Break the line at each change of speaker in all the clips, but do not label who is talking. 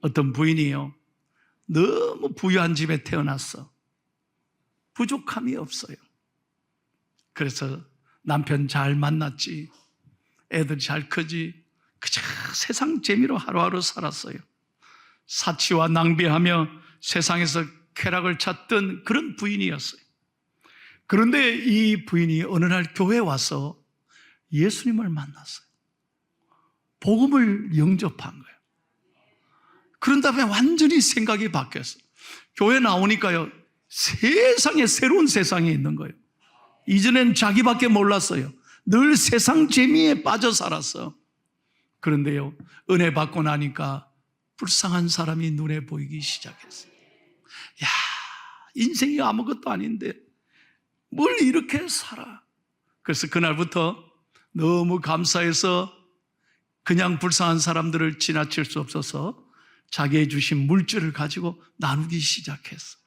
어떤 부인이요, 너무 부유한 집에 태어났어. 부족함이 없어요. 그래서 남편 잘 만났지, 애들 잘 크지, 그저 세상 재미로 하루하루 살았어요. 사치와 낭비하며 세상에서 쾌락을 찾던 그런 부인이었어요. 그런데 이 부인이 어느 날 교회에 와서 예수님을 만났어요. 복음을 영접한 거예요. 그런 다음에 완전히 생각이 바뀌었어요. 교회 나오니까요, 세상에, 새로운 세상에 있는 거예요. 이전엔 자기밖에 몰랐어요. 늘 세상 재미에 빠져 살았어. 그런데요, 은혜 받고 나니까 불쌍한 사람이 눈에 보이기 시작했어요. 야, 인생이 아무것도 아닌데 뭘 이렇게 살아. 그래서 그날부터 너무 감사해서 그냥 불쌍한 사람들을 지나칠 수 없어서 자기의 주신 물질을 가지고 나누기 시작했어.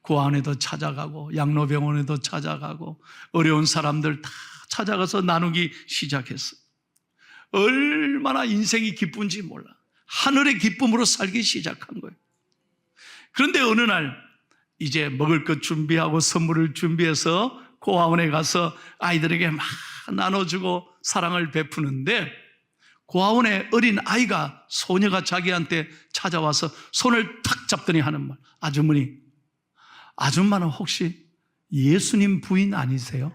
고아원에도 찾아가고 양로병원에도 찾아가고 어려운 사람들 다 찾아가서 나누기 시작했어. 얼마나 인생이 기쁜지 몰라. 하늘의 기쁨으로 살기 시작한 거예요. 그런데 어느 날 이제 먹을 것 준비하고 선물을 준비해서 고아원에 가서 아이들에게 막 나눠주고 사랑을 베푸는데, 고아원에 어린 아이가, 소녀가 자기한테 찾아와서 손을 탁 잡더니 하는 말, 아주머니, 아줌마는 혹시 예수님 부인 아니세요?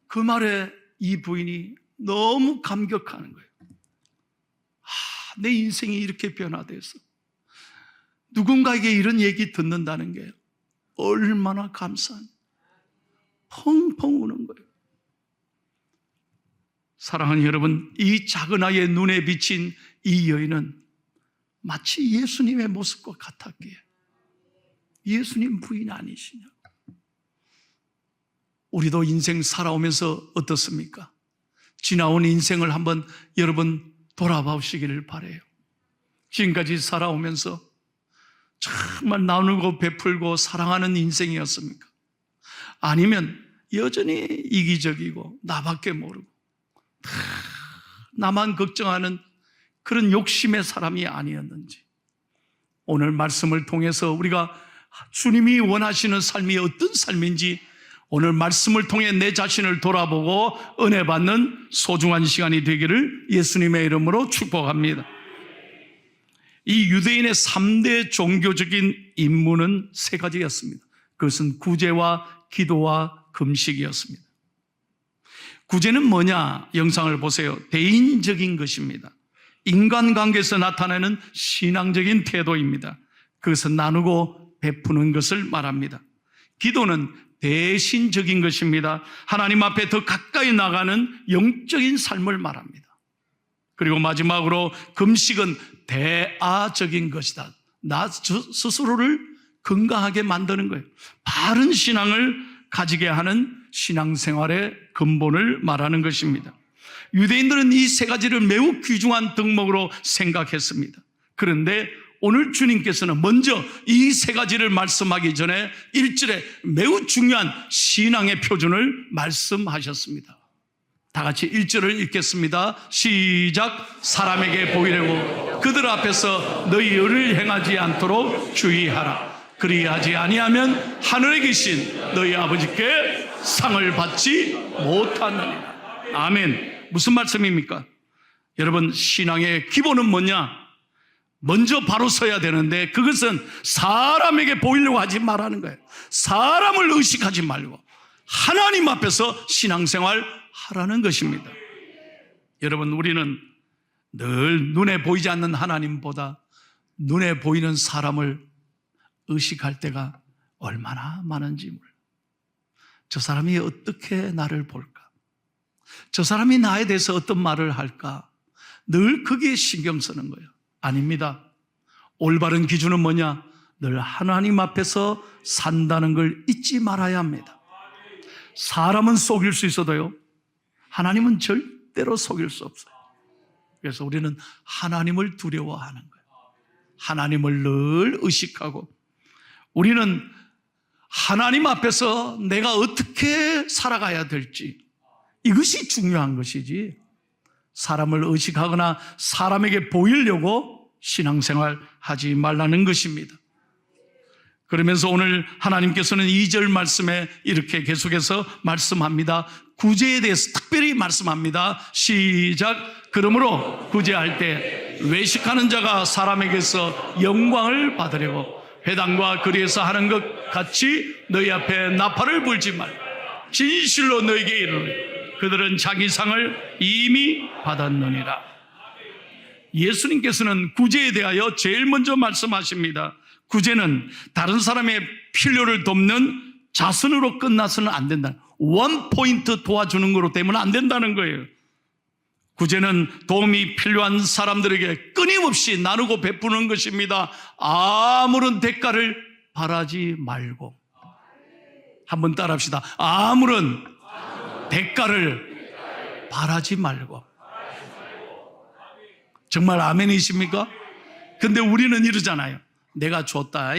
그 말에 이 부인이 너무 감격하는 거예요. 내 인생이 이렇게 변화돼서 누군가에게 이런 얘기 듣는다는 게 얼마나 감사한, 펑펑 우는 거예요. 사랑하는 여러분, 이 작은 아이의 눈에 비친 이 여인은 마치 예수님의 모습과 같았기에 예수님 부인 아니시냐고. 우리도 인생 살아오면서 어떻습니까? 지나온 인생을 한번 여러분 돌아보시기를 바라요. 지금까지 살아오면서 정말 나누고 베풀고 사랑하는 인생이었습니까? 아니면 여전히 이기적이고 나밖에 모르고 나만 걱정하는 그런 욕심의 사람이 아니었는지, 오늘 말씀을 통해서 우리가 주님이 원하시는 삶이 어떤 삶인지 오늘 말씀을 통해 내 자신을 돌아보고 은혜 받는 소중한 시간이 되기를 예수님의 이름으로 축복합니다. 이 유대인의 3대 종교적인 임무는 3가지였습니다. 그것은 구제와 기도와 금식이었습니다. 구제는 뭐냐? 영상을 보세요. 대인적인 것입니다. 인간관계에서 나타내는 신앙적인 태도입니다. 그것은 나누고 베푸는 것을 말합니다. 기도는 대신적인 것입니다. 하나님 앞에 더 가까이 나가는 영적인 삶을 말합니다. 그리고 마지막으로 금식은 대아적인 것이다. 나 스스로를 건강하게 만드는 거예요. 바른 신앙을 가지게 하는 신앙생활의 근본을 말하는 것입니다. 유대인들은 이 3가지를 매우 귀중한 덕목으로 생각했습니다. 그런데 오늘 주님께서는 먼저 이 3가지를 말씀하기 전에 1절에 매우 중요한 신앙의 표준을 말씀하셨습니다. 다 같이 1절을 읽겠습니다. 시작. 사람에게 보이려고 그들 앞에서 너희 의를 행하지 않도록 주의하라. 그리하지 아니하면 하늘에 계신 너희 아버지께 상을 받지 못하느니라. 아멘. 무슨 말씀입니까? 여러분, 신앙의 기본은 뭐냐? 먼저 바로 서야 되는데 그것은 사람에게 보이려고 하지 말라는 거예요. 사람을 의식하지 말고 하나님 앞에서 신앙생활 하라는 것입니다. 여러분, 우리는 늘 눈에 보이지 않는 하나님보다 눈에 보이는 사람을 의식할 때가 얼마나 많은지 몰라. 저 사람이 어떻게 나를 볼까? 저 사람이 나에 대해서 어떤 말을 할까? 늘 거기에 신경 쓰는 거예요. 아닙니다. 올바른 기준은 뭐냐? 늘 하나님 앞에서 산다는 걸 잊지 말아야 합니다. 사람은 속일 수 있어도요, 하나님은 절대로 속일 수 없어요. 그래서 우리는 하나님을 두려워하는 거예요. 하나님을 늘 의식하고, 우리는 하나님 앞에서 내가 어떻게 살아가야 될지, 이것이 중요한 것이지 사람을 의식하거나 사람에게 보이려고 신앙생활 하지 말라는 것입니다. 그러면서 오늘 하나님께서는 2절 말씀에 이렇게 계속해서 말씀합니다. 구제에 대해서 특별히 말씀합니다. 시작. 그러므로 구제할 때 외식하는 자가 사람에게서 영광을 받으려고 회당과 거리에서 하는 것 같이 너희 앞에 나팔을 불지 말고 진실로 너희에게 이르노니 그들은 자기 상을 이미 받았느니라. 예수님께서는 구제에 대하여 제일 먼저 말씀하십니다. 구제는 다른 사람의 필요를 돕는 자선으로 끝나서는 안 된다. 원 포인트 도와주는 거로 되면 안 된다는 거예요. 구제는 도움이 필요한 사람들에게 끊임없이 나누고 베푸는 것입니다. 아무런 대가를 바라지 말고. 한번 따라합시다. 아무런 대가를 바라지 말고. 정말 아멘이십니까? 근데 우리는 이러잖아요. 내가 줬다.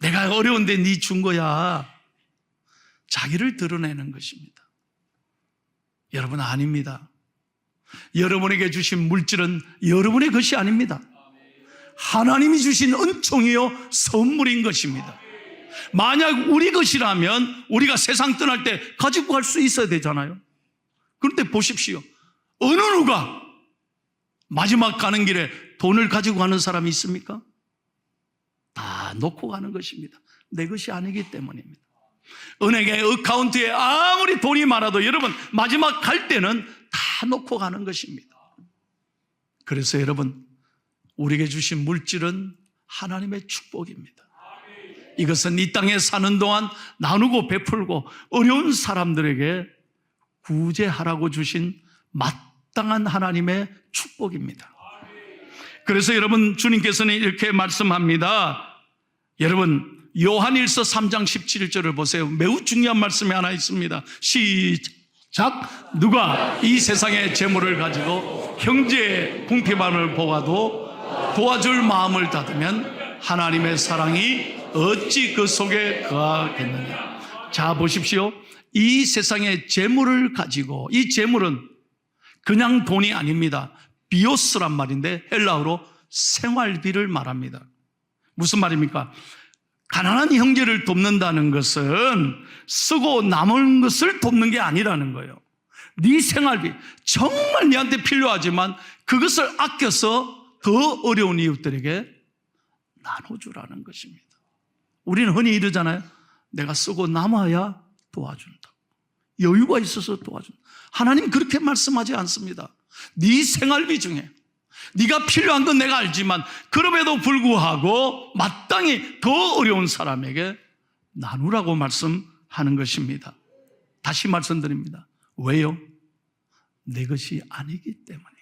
내가 어려운데 네 준 거야. 자기를 드러내는 것입니다. 여러분, 아닙니다. 여러분에게 주신 물질은 여러분의 것이 아닙니다. 하나님이 주신 은총이요 선물인 것입니다. 만약 우리 것이라면 우리가 세상 떠날 때 가지고 갈 수 있어야 되잖아요. 그런데 보십시오. 어느 누가 마지막 가는 길에 돈을 가지고 가는 사람이 있습니까? 다 놓고 가는 것입니다. 내 것이 아니기 때문입니다. 은행의 어카운트에 아무리 돈이 많아도 여러분 마지막 갈 때는 다 놓고 가는 것입니다. 그래서 여러분, 우리에게 주신 물질은 하나님의 축복입니다. 이것은 이 땅에 사는 동안 나누고 베풀고 어려운 사람들에게 구제하라고 주신 마땅한 하나님의 축복입니다. 그래서 여러분, 주님께서는 이렇게 말씀합니다. 여러분, 요한일서 3장 17절을 보세요. 매우 중요한 말씀이 하나 있습니다. 시작. 누가 이 세상의 재물을 가지고 형제의 궁핍함을 보아도 도와줄 마음을 닫으면 하나님의 사랑이 어찌 그 속에 거하겠느냐. 자, 보십시오. 이 세상의 재물을 가지고, 이 재물은 그냥 돈이 아닙니다. 비오스란 말인데 헬라어로 생활비를 말합니다. 무슨 말입니까? 가난한 형제를 돕는다는 것은 쓰고 남은 것을 돕는 게 아니라는 거예요. 네 생활비 정말 네한테 필요하지만 그것을 아껴서 더 어려운 이웃들에게 나눠주라는 것입니다. 우리는 흔히 이러잖아요. 내가 쓰고 남아야 도와준다. 여유가 있어서 도와준다. 하나님 그렇게 말씀하지 않습니다. 네 생활비 중에 네가 필요한 건 내가 알지만 그럼에도 불구하고 마땅히 더 어려운 사람에게 나누라고 말씀하는 것입니다. 다시 말씀드립니다. 왜요? 내 것이 아니기 때문에.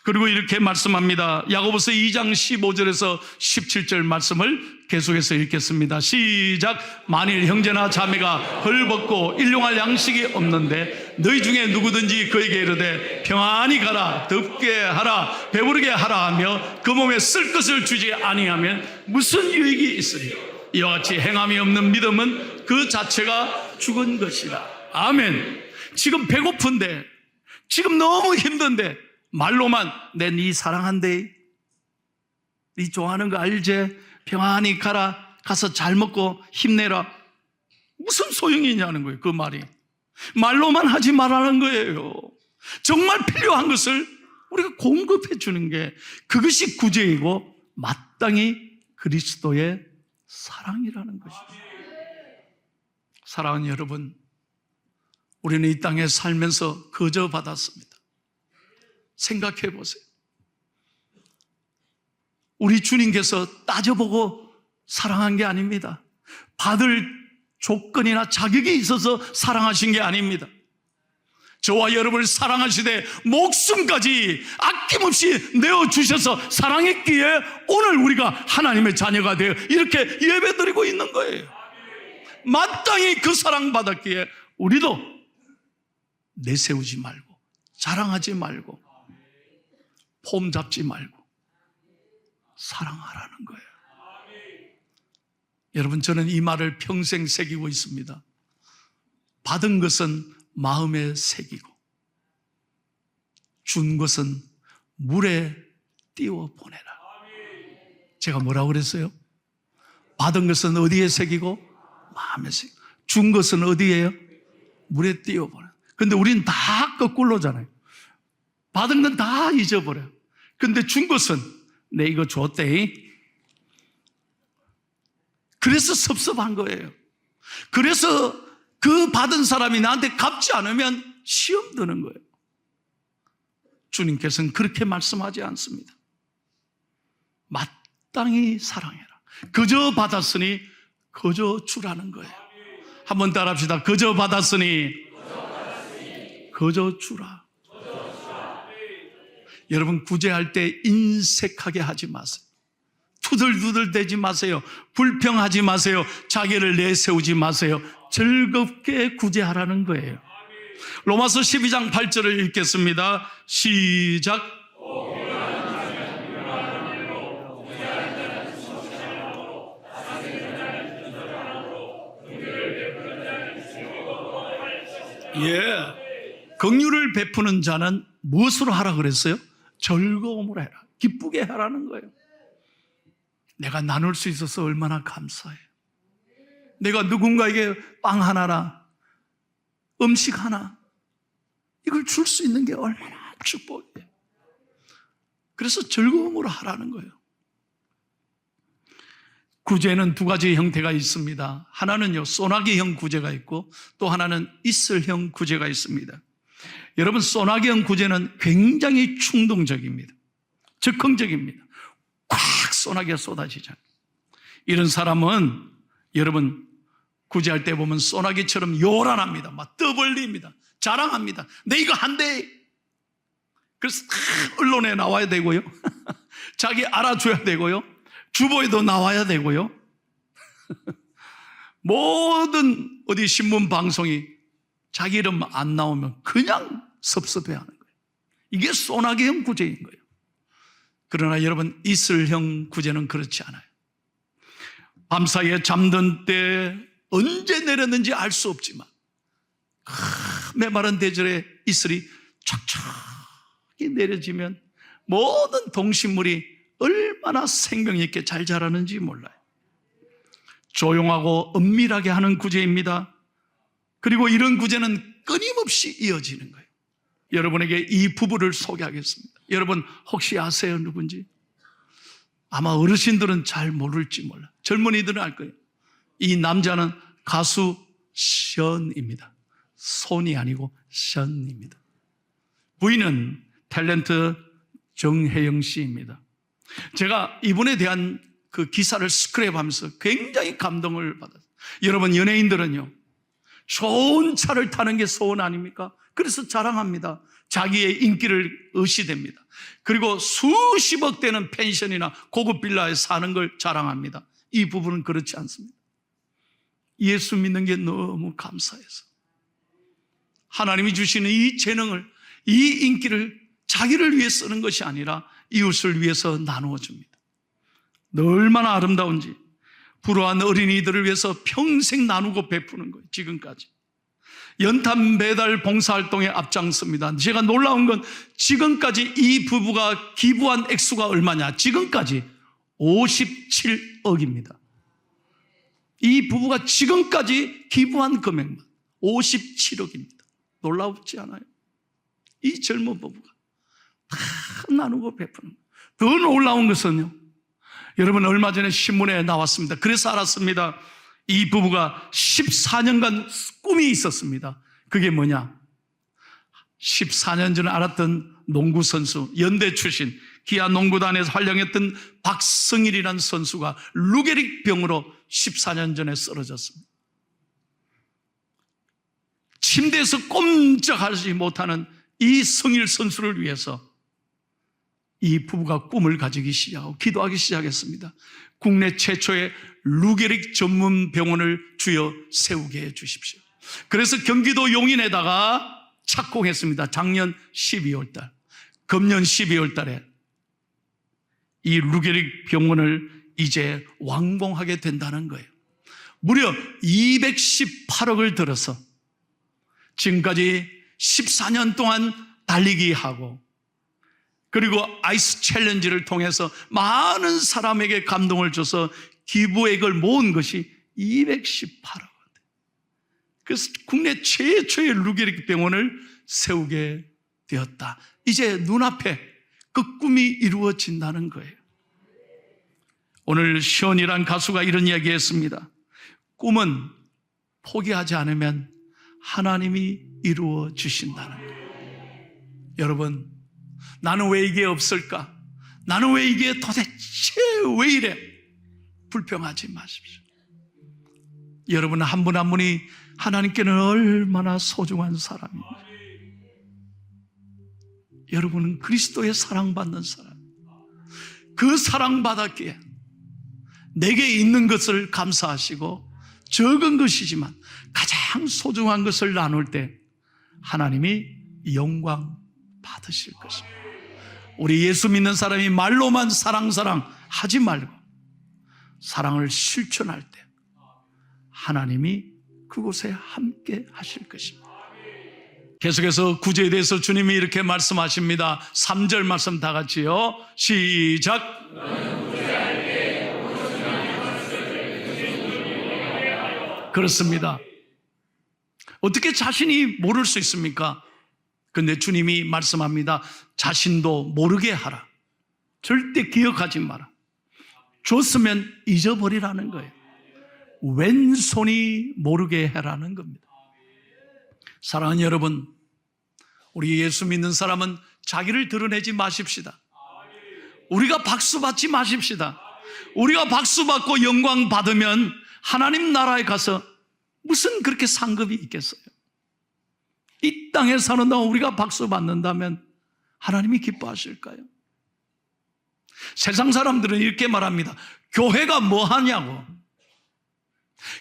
그리고 이렇게 말씀합니다. 야고보서 2장 15절에서 17절 말씀을 계속해서 읽겠습니다. 시작. 만일 형제나 자매가 헐벗고 일용할 양식이 없는데 너희 중에 누구든지 그에게 이르되 평안히 가라, 덥게 하라, 배부르게 하라 하며 그 몸에 쓸 것을 주지 아니하면 무슨 유익이 있으리요? 이와 같이 행함이 없는 믿음은 그 자체가 죽은 것이라. 아멘. 지금 배고픈데, 지금 너무 힘든데 말로만 내 네 사랑한대, 네 좋아하는 거 알제, 평안히 가라, 가서 잘 먹고 힘내라, 무슨 소용이 있냐는 거예요. 그 말이 말로만 하지 말라는 거예요. 정말 필요한 것을 우리가 공급해 주는 게 그것이 구제이고 마땅히 그리스도의 사랑이라는 것입니다. 사랑하는 여러분, 우리는 이 땅에 살면서 거저받았습니다. 생각해 보세요. 우리 주님께서 따져보고 사랑한 게 아닙니다. 받을 조건이나 자격이 있어서 사랑하신 게 아닙니다. 저와 여러분을 사랑하시되 목숨까지 아낌없이 내어주셔서 사랑했기에 오늘 우리가 하나님의 자녀가 되어 이렇게 예배드리고 있는 거예요. 마땅히 그 사랑받았기에 우리도 내세우지 말고 자랑하지 말고 폼 잡지 말고 사랑하라는 거예요. 여러분, 저는 이 말을 평생 새기고 있습니다. 받은 것은 마음에 새기고 준 것은 물에 띄워 보내라. 제가 뭐라고 그랬어요? 받은 것은 어디에 새기고? 마음에 새기고. 준 것은 어디에요? 물에 띄워 보내라. 근데 우리는 다 거꾸로잖아요. 받은 건 다 잊어버려요. 근데 준 것은 내 이거 줬대. 그래서 섭섭한 거예요. 그래서 그 받은 사람이 나한테 갚지 않으면 시험 드는 거예요. 주님께서는 그렇게 말씀하지 않습니다. 마땅히 사랑해라. 그저 받았으니 그저 주라는 거예요. 한번 따라합시다. 그저 받았으니 그저 주라. 여러분, 구제할 때 인색하게 하지 마세요. 투덜투덜 대지 마세요. 불평하지 마세요. 자기를 내세우지 마세요. 즐겁게 구제하라는 거예요. 로마서 12장 8절을 읽겠습니다. 시작. 예. 긍휼을 베푸는 자는 무엇으로 하라 그랬어요? 즐거움으로 해라. 기쁘게 하라는 거예요. 내가 나눌 수 있어서 얼마나 감사해요. 내가 누군가에게 빵 하나나 음식 하나 이걸 줄 수 있는 게 얼마나 축복이에요. 그래서 즐거움으로 하라는 거예요. 구제는 두 가지 형태가 있습니다. 하나는요, 소나기형 구제가 있고 또 하나는 이슬형 구제가 있습니다. 여러분, 소나기형 구제는 굉장히 충동적입니다. 즉흥적입니다. 꽉 소나기가 쏟아지잖아요. 이런 사람은 여러분 구제할 때 보면 소나기처럼 요란합니다. 막 떠벌립니다. 자랑합니다. 내 이거 한대. 그래서 언론에 나와야 되고요. 자기 알아줘야 되고요. 주보에도 나와야 되고요. 모든 어디 신문 방송이 자기 이름 안 나오면 그냥 섭섭해하는 거예요. 이게 소나기형 구제인 거예요. 그러나 여러분, 이슬형 구제는 그렇지 않아요. 밤사이에 잠든 때 언제 내렸는지 알 수 없지만 메마른 대절에 이슬이 촉촉히 내려지면 모든 동식물이 얼마나 생명 있게 잘 자라는지 몰라요. 조용하고 은밀하게 하는 구제입니다. 그리고 이런 구제는 끊임없이 이어지는 거예요. 여러분에게 이 부부를 소개하겠습니다. 여러분 혹시 아세요? 누군지? 아마 어르신들은 잘 모를지 몰라. 젊은이들은 알 거예요. 이 남자는 가수 션입니다. 손이 아니고 션입니다. 부인은 탤런트 정혜영 씨입니다. 제가 이분에 대한 그 기사를 스크랩하면서 굉장히 감동을 받았어요. 여러분, 연예인들은요, 좋은 차를 타는 게 소원 아닙니까? 그래서 자랑합니다. 자기의 인기를 의시됩니다. 그리고 수십억 되는 펜션이나 고급 빌라에 사는 걸 자랑합니다. 이 부분은 그렇지 않습니다. 예수 믿는 게 너무 감사해서 하나님이 주시는 이 재능을, 이 인기를 자기를 위해 쓰는 것이 아니라 이웃을 위해서 나누어 줍니다. 얼마나 아름다운지. 불우한 어린이들을 위해서 평생 나누고 베푸는 거예요. 지금까지 연탄 배달 봉사활동에 앞장섭니다. 제가 놀라운 건 지금까지 이 부부가 기부한 액수가 얼마냐? 지금까지 57억입니다. 이 부부가 지금까지 기부한 금액만 57억입니다. 놀라우지 않아요? 이 젊은 부부가 다 나누고 베푸는 거예요. 더 놀라운 것은요, 여러분, 얼마 전에 신문에 나왔습니다. 그래서 알았습니다. 이 부부가 14년간 꿈이 있었습니다. 그게 뭐냐? 14년 전에 알았던 농구선수, 연대 출신 기아 농구단에서 활약했던 박성일이라는 선수가 루게릭 병으로 14년 전에 쓰러졌습니다. 침대에서 꼼짝하지 못하는 이 성일 선수를 위해서 이 부부가 꿈을 가지기 시작하고 기도하기 시작했습니다. 국내 최초의 루게릭 전문 병원을 주여 세우게 해 주십시오. 그래서 경기도 용인에다가 착공했습니다. 작년 12월 달. 금년 12월 달에 이 루게릭 병원을 이제 완공하게 된다는 거예요. 무려 218억을 들어서 지금까지 14년 동안 달리기 하고 그리고 아이스 챌린지를 통해서 많은 사람에게 감동을 줘서 기부액을 모은 것이 218억 원. 그래서 국내 최초의 루게릭 병원을 세우게 되었다. 이제 눈앞에 그 꿈이 이루어진다는 거예요. 오늘 시온이란 가수가 이런 이야기했습니다. 꿈은 포기하지 않으면 하나님이 이루어 주신다는 거예요. 여러분, 나는 왜 이게 없을까? 나는 왜 이게 도대체 왜 이래? 불평하지 마십시오. 여러분 한 분 한 분이 하나님께는 얼마나 소중한 사람입니다. 여러분은 그리스도의 사랑받는 사람. 그 사랑받았기에 내게 있는 것을 감사하시고 적은 것이지만 가장 소중한 것을 나눌 때 하나님이 영광 받으실 것입니다. 우리 예수 믿는 사람이 말로만 사랑 하지 말고 사랑을 실천할 때 하나님이 그곳에 함께 하실 것입니다. 계속해서 구제에 대해서 주님이 이렇게 말씀하십니다. 3절 말씀 다 같이요. 시작. 그렇습니다. 어떻게 자신이 모를 수 있습니까? 근데 주님이 말씀합니다. 자신도 모르게 하라. 절대 기억하지 마라. 줬으면 잊어버리라는 거예요. 왼손이 모르게 해라는 겁니다. 사랑하는 여러분, 우리 예수 믿는 사람은 자기를 드러내지 마십시다. 우리가 박수 받지 마십시다. 우리가 박수 받고 영광 받으면 하나님 나라에 가서 무슨 그렇게 상급이 있겠어요? 이 땅에 사는 동안 우리가 박수 받는다면 하나님이 기뻐하실까요? 세상 사람들은 이렇게 말합니다. 교회가 뭐 하냐고.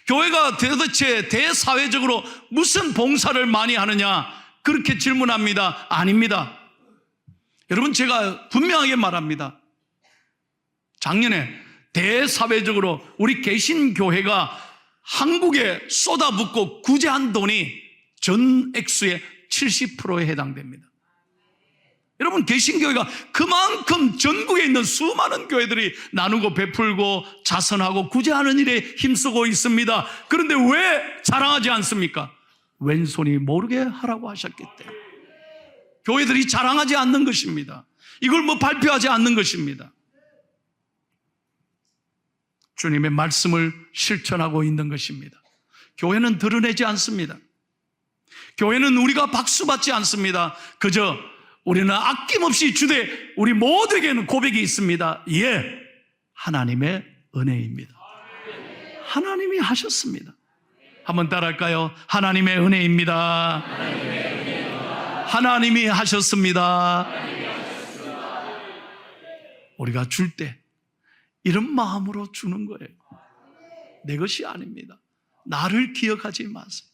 교회가 도대체 대사회적으로 무슨 봉사를 많이 하느냐 그렇게 질문합니다. 아닙니다. 여러분, 제가 분명하게 말합니다. 작년에 대사회적으로 우리 개신교회가 한국에 쏟아붓고 구제한 돈이 전 액수의 70%에 해당됩니다. 여러분, 개신교회가 그만큼 전국에 있는 수많은 교회들이 나누고 베풀고 자선하고 구제하는 일에 힘쓰고 있습니다. 그런데 왜 자랑하지 않습니까? 왼손이 모르게 하라고 하셨기 때문에. 교회들이 자랑하지 않는 것입니다. 이걸 뭐 발표하지 않는 것입니다. 주님의 말씀을 실천하고 있는 것입니다. 교회는 드러내지 않습니다. 교회는 우리가 박수 받지 않습니다. 그저 우리는 아낌없이 주되 우리 모두에게는 고백이 있습니다. 예, 하나님의 은혜입니다. 하나님이 하셨습니다. 한번 따라할까요? 하나님의 은혜입니다. 하나님이 하셨습니다. 우리가 줄 때 이런 마음으로 주는 거예요. 내 것이 아닙니다. 나를 기억하지 마세요.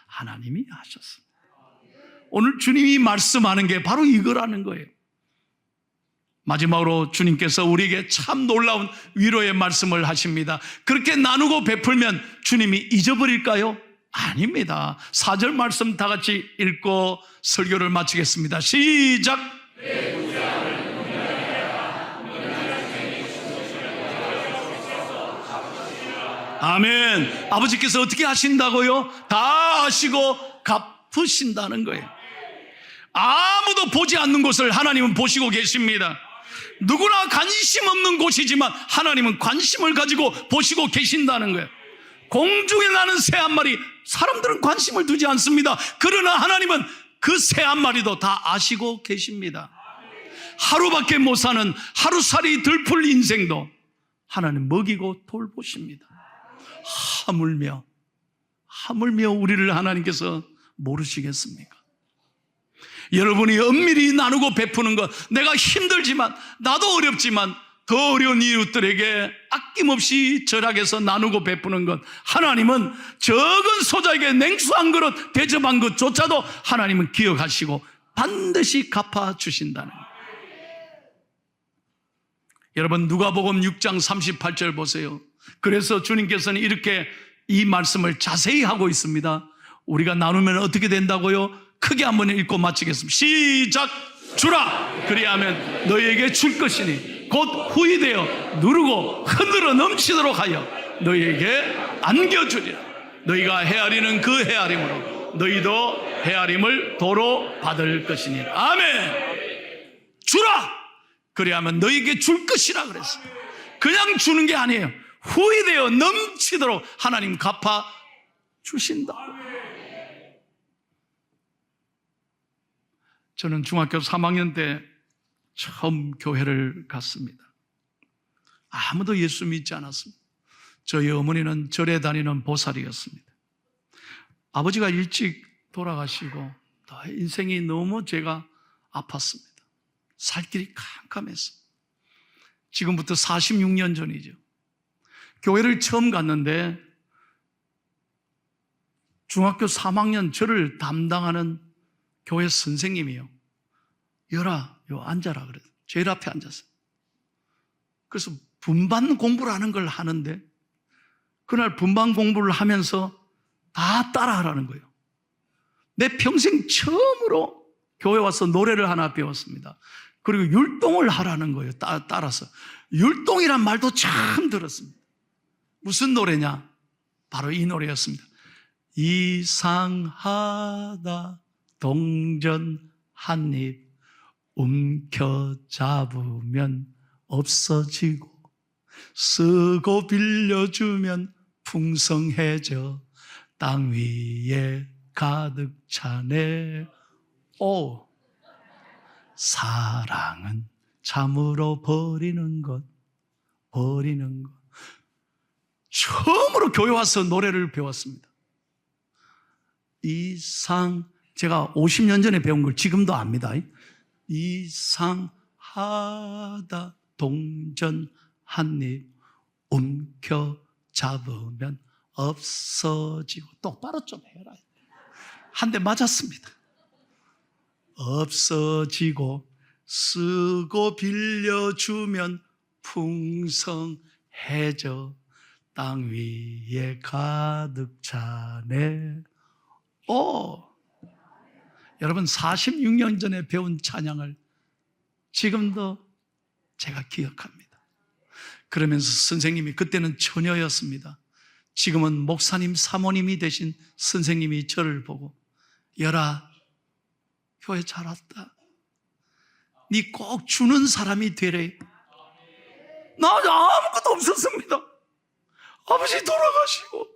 하나님이 하셨습니다. 오늘 주님이 말씀하는 게 바로 이거라는 거예요. 마지막으로 주님께서 우리에게 참 놀라운 위로의 말씀을 하십니다. 그렇게 나누고 베풀면 주님이 잊어버릴까요? 아닙니다. 4절 말씀 다 같이 읽고 설교를 마치겠습니다. 시작! 아멘. 아버지께서 어떻게 하신다고요? 다 하시고 갚으신다는 거예요. 아무도 보지 않는 곳을 하나님은 보시고 계십니다. 누구나 관심 없는 곳이지만 하나님은 관심을 가지고 보시고 계신다는 거예요. 공중에 나는 새 한 마리, 사람들은 관심을 두지 않습니다. 그러나 하나님은 그 새 한 마리도 다 아시고 계십니다. 하루밖에 못 사는 하루살이 들풀 인생도 하나님 먹이고 돌보십니다. 하물며 우리를 하나님께서 모르시겠습니까? 여러분이 엄밀히 나누고 베푸는 것, 내가 힘들지만 나도 어렵지만 더 어려운 이웃들에게 아낌없이 절약해서 나누고 베푸는 것, 하나님은 적은 소자에게 냉수 한 그릇 대접한 것조차도 하나님은 기억하시고 반드시 갚아주신다는 거예요. 여러분, 누가복음 6장 38절 보세요. 그래서 주님께서는 이렇게 이 말씀을 자세히 하고 있습니다. 우리가 나누면 어떻게 된다고요? 크게 한번 읽고 마치겠습니다. 시작! 주라! 그리하면 너희에게 줄 것이니 곧 후히되어 누르고 흔들어 넘치도록 하여 너희에게 안겨주리라. 너희가 헤아리는 그 헤아림으로 너희도 헤아림을 도로 받을 것이니. 아멘. 주라! 그리하면 너희에게 줄 것이라 그랬어요. 그냥 주는 게 아니에요. 후히되어 넘치도록 하나님 갚아 주신다. 저는 중학교 3학년 때 처음 교회를 갔습니다. 아무도 예수 믿지 않았습니다. 저희 어머니는 절에 다니는 보살이었습니다. 아버지가 일찍 돌아가시고 인생이 너무 제가 아팠습니다. 살 길이 캄캄했어요. 지금부터 46년 전이죠. 교회를 처음 갔는데 중학교 3학년 저를 담당하는 교회 선생님이요. 열아, 앉아라 그래요. 제일 앞에 앉았어요. 그래서 분반 공부를 하는 걸 하는데 그날 분반 공부를 하면서 다 따라하라는 거예요. 내 평생 처음으로 교회 와서 노래를 하나 배웠습니다. 그리고 율동을 하라는 거예요. 따라서. 율동이란 말도 참 들었습니다. 무슨 노래냐? 바로 이 노래였습니다. 이상하다 동전 한 입 움켜잡으면 없어지고 쓰고 빌려주면 풍성해져 땅 위에 가득 차네. 오, 사랑은 참으로 버리는 것. 처음으로 교회 와서 노래를 배웠습니다. 제가 50년 전에 배운 걸 지금도 압니다. 이상하다 동전 한 입 움켜잡으면 없어지고. 똑바로 좀 해라. 한 대 맞았습니다. 없어지고 쓰고 빌려주면 풍성해져 땅 위에 가득 차네. 여러분 46년 전에 배운 찬양을 지금도 제가 기억합니다. 그러면서 선생님이, 그때는 처녀였습니다. 지금은 목사님, 사모님이 되신 선생님이 저를 보고, 열아, 교회 잘 왔다. 네 꼭 주는 사람이 되래. 나 아무것도 없었습니다. 아버지 돌아가시고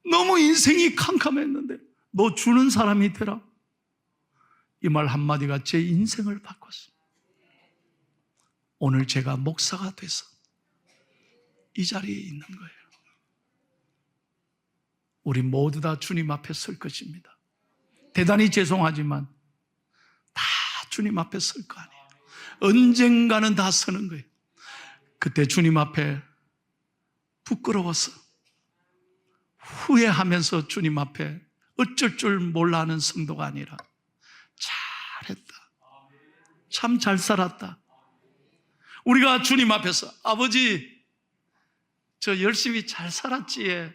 너무 인생이 캄캄했는데 너 주는 사람이 되라. 이 말 한마디가 제 인생을 바꿨습니다. 오늘 제가 목사가 돼서 이 자리에 있는 거예요. 우리 모두 다 주님 앞에 설 것입니다. 대단히 죄송하지만 다 주님 앞에 설 거 아니에요. 언젠가는 다 서는 거예요. 그때 주님 앞에 부끄러워서 후회하면서 주님 앞에 어쩔 줄 몰라 하는 성도가 아니라 잘했다, 참 잘 살았다. 우리가 주님 앞에서 아버지 저 열심히 잘 살았지에,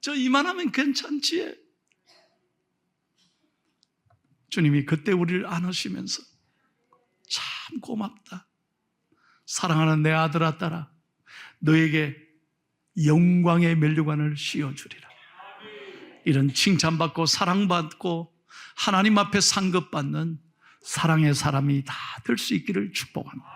저 이만하면 괜찮지에, 주님이 그때 우리를 안으시면서 참 고맙다, 사랑하는 내 아들아 딸아, 너에게 영광의 면류관을 씌워주리라. 이런 칭찬받고 사랑받고 하나님 앞에 상급받는 사랑의 사람이 다 될 수 있기를 축복합니다.